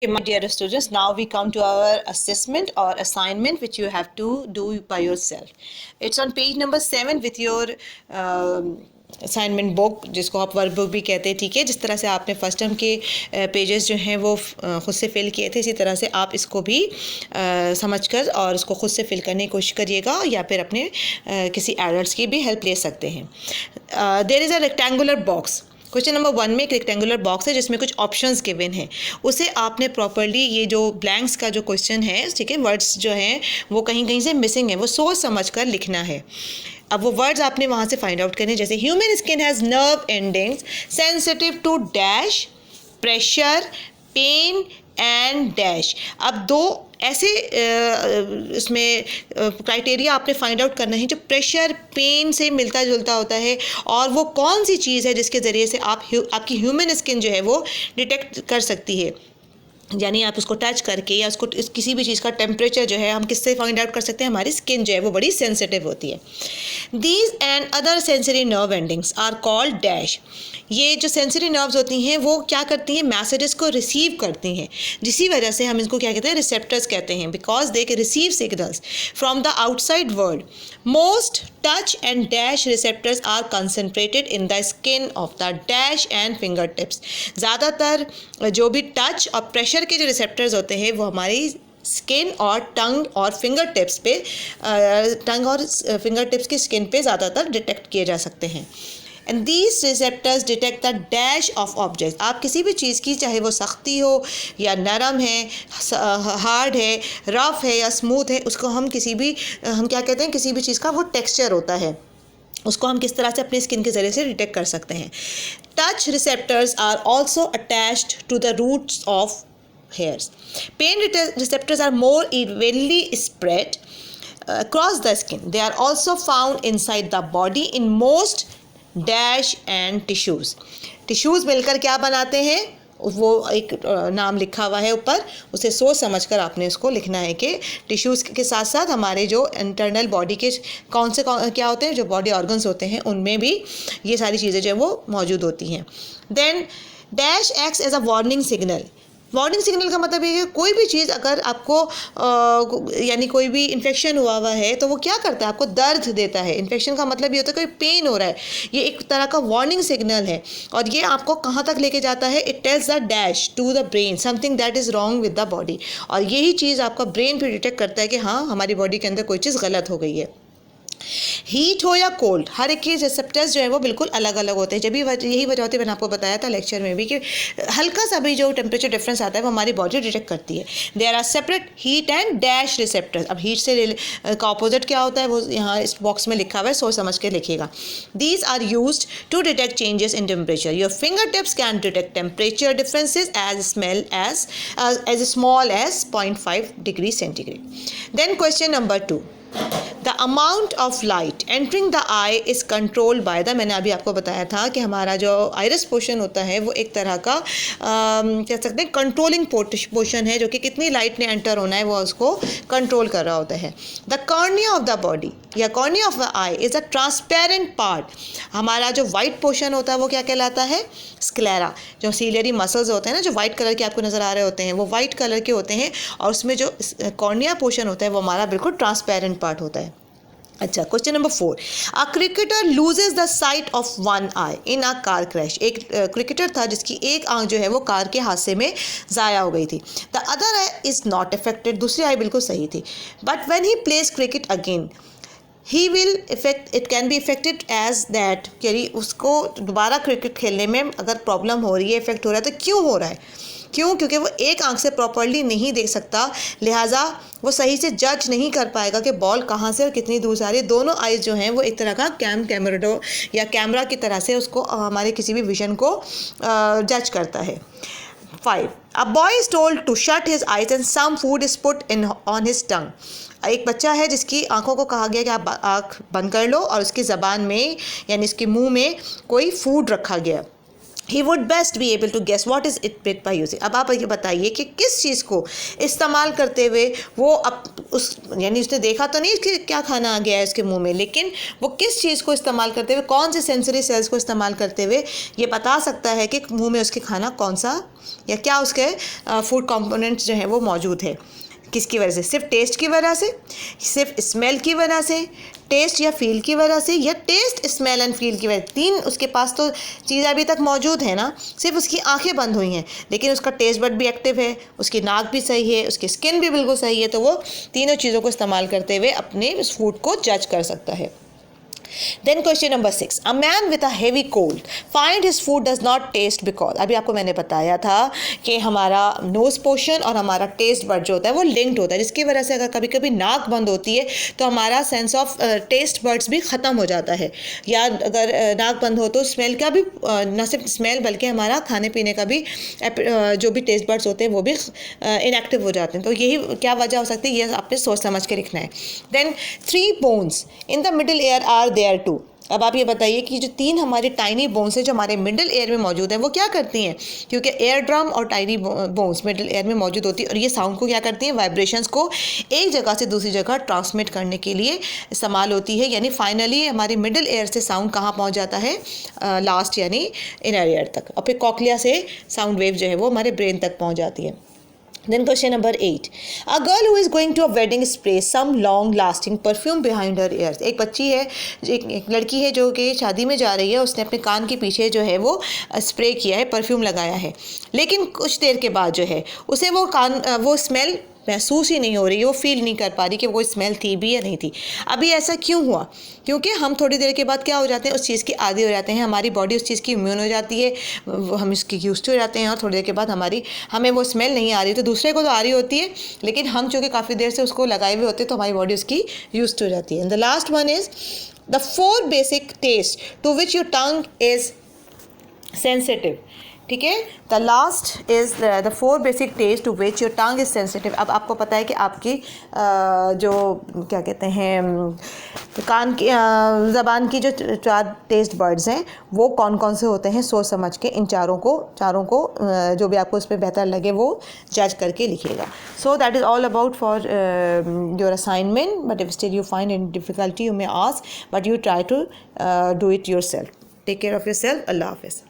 Okay, my dear students, now we come to our assessment or assignment which you have to do by yourself. It's on page number 7 with your assignment book, जिसको आप work book भी कहते हैं, ठीक है। जिस तरह से आपने फर्स्ट टर्म के पेजेस जो हैं वो खुद से फिल किए थे, इसी तरह से आप इसको भी समझकर और इसको खुद से फिल करने की कोशिश करिएगा, या फिर अपने किसी एडल्ट्स की भी हेल्प ले सकते हैं। There is a rectangular box. Question number 1 में एक रेक्टेंगुलर बॉक्स है जिसमें कुछ ऑप्शंस गिवन हैं, उसे आपने प्रॉपर्ली, ये जो ब्लैंक्स का जो क्वेश्चन है, ठीक है, वर्ड्स जो हैं वो कहीं कहीं से मिसिंग है, वो सोच समझ कर लिखना है। अब वो वर्ड्स आपने वहाँ से फाइंड आउट करने, जैसे human skin has nerve endings sensitive to dash, pressure, pain and dash. अब दो ऐसे इसमें क्राइटेरिया आपने फाइंड आउट करना है जो प्रेशर, पेन से मिलता जुलता होता है, और वो कौन सी चीज़ है जिसके ज़रिए से आपकी ह्यूमन स्किन जो है वो डिटेक्ट कर सकती है, यानी आप उसको टच करके या उसको किसी भी चीज़ का टेम्परेचर जो है हम किससे फाइंड आउट कर सकते हैं, हमारी स्किन जो है वो बड़ी सेंसिटिव होती है। These and other sensory nerve endings are called dash. ये जो सेंसरी नर्व्स होती हैं वो क्या करती हैं, मैसेजेस को रिसीव करती हैं, जिसी वजह से हम इसको क्या कहते हैं, रिसेप्टर्स कहते हैं, because they receive signals from the outside world. Most touch and dash receptors are concentrated in the skin of the dash and finger tips. ज़्यादातर जो भी टच और प्रेशर के जो रिसेप्टर्स होते हैं वो हमारी स्किन और टंग और फिंगर टिप्स पे, टंग और फिंगर टिप्स की स्किन पे ज़्यादातर डिटेक्ट किए जा सकते हैं। And these receptors detect the dash of object. आप किसी भी चीज़ की, चाहे वो सख्ती हो या नरम है, हार्ड है, रफ है या स्मूथ है, उसको हम हम क्या कहते हैं, किसी भी चीज़ का वो टेक्सचर होता है, उसको हम किस तरह से अपनी स्किन के ज़रिए से डिटेक्ट कर सकते हैं। Touch receptors are also attached to the roots of hairs. Pain receptors are more evenly spread across the skin. They are also found inside the body in most dash and tissues. Tissues मिलकर क्या बनाते हैं, वो एक नाम लिखा हुआ है ऊपर, उसे सोच समझकर आपने उसको लिखना है कि टिश्यूज़ के साथ साथ हमारे जो इंटरनल बॉडी के कौन क्या होते हैं, जो बॉडी ऑर्गन्स होते हैं, उनमें भी ये सारी चीज़ें जो है वो मौजूद होती हैं। Then dash acts as a warning signal. Warning signal का मतलब ये है कि कोई भी चीज़ अगर आपको यानी कोई भी इन्फेक्शन हुआ है तो वो क्या करता है, आपको दर्द देता है। इन्फेक्शन का मतलब ये होता है कोई पेन हो रहा है, ये एक तरह का वार्निंग सिग्नल है, और ये आपको कहाँ तक लेके जाता है, it tells the dash to the brain something that is wrong with the body. और यही चीज़ आपका ब्रेन भी डिटेक्ट करता है कि हाँ, हमारी बॉडी के अंदर कोई चीज़ गलत हो गई है। हीट हो या कोल्ड, हर एक के रिसेप्टर्स जो है वो बिल्कुल अलग अलग होते हैं। जब भी यही वजह होती है, मैंने आपको बताया था लेक्चर में भी, कि हल्का सा भी जो टेम्परेचर डिफरेंस आता है वो हमारी बॉडी डिटेक्ट करती है। There are separate heat and dash receptors. अब हीट से का ऑपोजिट क्या होता है वो यहाँ इस बॉक्स में लिखा हुआ है, सोच समझ के लिखिएगा। These are used to detect changes in temperature. Your finger tips can detect temperature differences as small as 0.5 degree centigrade. Then question number 2, the amount of light entering the eye is controlled by the. मैंने अभी आपको बताया था कि हमारा जो iris portion होता है वो एक तरह का कह सकते हैं कंट्रोलिंग पोर्शन है, जो कि कितनी लाइट ने एंटर होना है वो उसको कंट्रोल कर रहा होता है। The cornea of the body या cornea of the eye is a transparent part. हमारा जो वाइट पोर्शन होता है वो क्या कहलाता है, स्क्लेरा। जो सीलियरी मसल्स होते हैं ना, जो वाइट कलर के आपको नज़र आ रहे होते हैं, वो वाइट कलर के होते हैं, और उसमें जो कॉर्निया पोर्शन होता है वो हमारा बिल्कुल ट्रांसपेरेंट पार्ट होता है। अच्छा, question number 4, a cricketer loses the site of one I in a car crash. एक क्रिकेटर था जिसकी एक आंख जो है वो कार के हादसे में ज़ाया हो गई थी। The other eye is not affected, दूसरी आई बिल्कुल सही थी। But when he plays cricket again he will effect, it can be effected as that, यानी उसको दोबारा क्रिकेट खेलने में अगर प्रॉब्लम हो रही है, इफेक्ट हो रहा है, तो क्यों हो रहा है, क्यों? क्योंकि वो एक आंख से प्रॉपर्ली नहीं देख सकता, लिहाजा वो सही से जज नहीं कर पाएगा कि बॉल कहाँ से और कितनी दूर से आ रही है। दोनों आइज़ जो हैं वो एक तरह का कैमराडो या कैमरा की तरह से उसको हमारे किसी भी विजन को जज करता है। 5, a boy is told to shut his eyes and some food is put in on his tongue. एक बच्चा है जिसकी आंखों को कहा गया कि आप आँख बंद कर लो, और उसकी ज़बान में यानी इसके मुंह में कोई फूड रखा गया। He would best be able to guess what is it made by using. अब आप ये बताइए कि किस चीज़ को इस्तेमाल करते हुए वो उस यानी उसने देखा तो नहीं कि क्या खाना आ गया है उसके मुंह में, लेकिन वो किस चीज़ को इस्तेमाल करते हुए, कौन से सेंसरी सेल्स को इस्तेमाल करते हुए ये बता सकता है कि मुंह में उसके खाना कौन सा या क्या उसके फूड कंपोनेंट्स जो हैं वो मौजूद है। किसकी वजह से? सिर्फ टेस्ट की वजह से, सिर्फ स्मेल की वजह से, टेस्ट या फील की वजह से, या टेस्ट स्मेल एंड फील की वजह से। तीन उसके पास तो चीज़ें अभी तक मौजूद है ना, सिर्फ उसकी आंखें बंद हुई हैं लेकिन उसका टेस्ट बड भी एक्टिव है, उसकी नाक भी सही है, उसकी स्किन भी बिल्कुल सही है, तो वो तीनों चीज़ों को इस्तेमाल करते हुए अपने उस फूड को जज कर सकता है। Then question number 6, a man with a heavy cold find his food does not taste because, अभी आपको मैंने बताया था कि हमारा नोज पोर्शन और हमारा टेस्ट बड जो होता है वो लिंक्ड होता है, जिसकी वजह से अगर कभी कभी नाक बंद होती है तो हमारा सेंस ऑफ टेस्ट बर्ड्स भी ख़त्म हो जाता है, या अगर नाक बंद हो तो स्मेल का भी न सिर्फ स्मेल बल्कि हमारा खाने पीने का भी जो भी टेस्ट बर्ड्स होते हैं वो भी इनएक्टिव हो जाते हैं। तो यही क्या वजह हो सकती है, ये आपने सोच समझ के लिखना है। Then 3 bones in the middle ear are there too। अब आप ये बताइए कि जो 3 हमारे टाइनी बोन्स हैं जो हमारे मिडिल एयर में मौजूद हैं वो क्या करती हैं, क्योंकि एयर ड्रम और टाइनी बोन्स मिडिल एयर में मौजूद होती है और ये साउंड को क्या करती हैं, वाइब्रेशंस को एक जगह से दूसरी जगह ट्रांसमिट करने के लिए इस्तेमाल होती है। यानी फाइनली हमारी मिडिल एयर से साउंड कहाँ पहुँच जाता है, लास्ट यानी इनर एयर तक, और फिर कॉक्लिया से साउंड वेव जो है वो हमारे ब्रेन तक पहुँच जाती है। Then question number 8, a girl who is going to a wedding sprays some long lasting perfume behind her ears। एक बच्ची है, एक लड़की है जो कि शादी में जा रही है, उसने अपने कान के पीछे जो है वो स्प्रे किया है, परफ्यूम लगाया है, लेकिन कुछ देर के बाद जो है उसे वो स्मेल महसूस ही नहीं हो रही है, वो फील नहीं कर पा रही कि वो स्मेल थी भी या नहीं थी। अभी ऐसा क्यों हुआ, क्योंकि हम थोड़ी देर के बाद क्या हो जाते हैं, उस चीज़ की आदी हो जाते हैं, हमारी बॉडी उस चीज़ की इम्यून हो जाती है, हम इसकी यूज्ड हो जाते हैं और थोड़ी देर के बाद हमें वो स्मेल नहीं आ रही, तो दूसरे को तो आ रही होती है लेकिन हम चूँकि काफ़ी देर से उसको लगाए हुए होते हैं तो हमारी बॉडी उसकी यूज्ड हो जाती है। And the last one is the 4 basic taste to which your tongue is sensitive. ठीक है, the last is the 4 basic taste to which your tongue is sensitive. अब आपको पता है कि आपकी जो क्या कहते हैं कान की ज़बान की जो 4 टेस्ट बर्ड्स हैं वो कौन कौन से होते हैं, सोच समझ के इन चारों को जो भी आपको इस पर बेहतर लगे वो जज करके लिखिएगा। So that is all about for your assignment, but if still you find any difficulty you may ask, but you try to do it yourself. Take care of yourself. Allah हाफ़िज़।